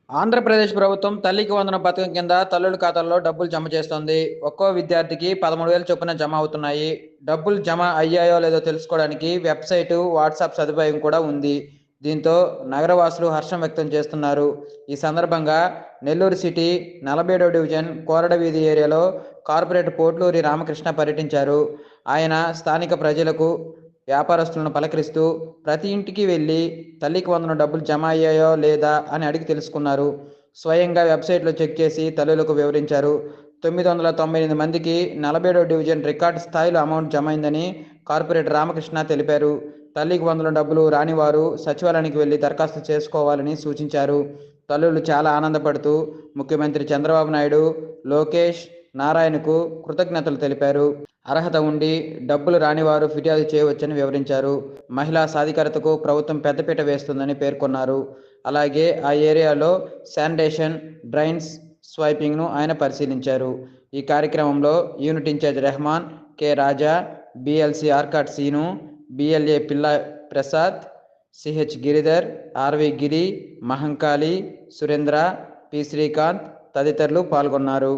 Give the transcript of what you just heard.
ఆంధ్రప్రదేశ్ ప్రభుత్వం తల్లికి వందనం పథకం కింద తల్లుల ఖాతాల్లో డబ్బులు జమ చేస్తోంది. ఒక్కో విద్యార్థికి 13,000 చొప్పున జమ అవుతున్నాయి. డబ్బులు జమ అయ్యాయో లేదో తెలుసుకోవడానికి వెబ్సైటు, వాట్సాప్ సదుపాయం కూడా ఉంది. దీంతో నగరవాసులు హర్షం వ్యక్తం చేస్తున్నారు. ఈ సందర్భంగా నెల్లూరు సిటీ 47వ డివిజన్ కోరడవీధి ఏరియాలో కార్పొరేటర్ పోట్లూరి రామకృష్ణ పర్యటించారు. ఆయన స్థానిక ప్రజలకు, వ్యాపారస్తులను పలకరిస్తూ ప్రతి ఇంటికి వెళ్లి తల్లికి వందనం డబ్బులు జమ అయ్యాయో లేదా అని అడిగి తెలుసుకున్నారు. స్వయంగా వెబ్సైట్లో చెక్ చేసి తల్లులకు వివరించారు. 998 మందికి 47వ డివిజన్ రికార్డు స్థాయిలో అమౌంట్ జమ అయిందని కార్పొరేటర్ రామకృష్ణ తెలిపారు. తల్లికి వందనం డబ్బులు రాని వారు సచివాలయానికి వెళ్లి దరఖాస్తు చేసుకోవాలని సూచించారు. తల్లులు చాలా ఆనందపడుతూ ముఖ్యమంత్రి చంద్రబాబు నాయుడు, లోకేష్, నారాయణకు కృతజ్ఞతలు తెలిపారు. అర్హత ఉండి డబ్బులు రానివారు ఫిర్యాదు చేయవచ్చని వివరించారు. మహిళా సాధికారతకు ప్రభుత్వం పెద్దపీట వేస్తుందని పేర్కొన్నారు. అలాగే ఆ ఏరియాలో శానిటేషన్, డ్రైన్స్ స్వైపింగ్ను ఆయన పరిశీలించారు. ఈ కార్యక్రమంలో యూనిట్ ఇన్ఛార్జ్ రెహమాన్, కె రాజా, బిఎల్సి ఆర్కాట్ సీను, బిఎల్ఏ పిల్ల ప్రసాద్, సిహెచ్ గిరిధర్, ఆర్వి గిరి, మహంకాళి, సురేంద్ర, పి శ్రీకాంత్ తదితరులు పాల్గొన్నారు.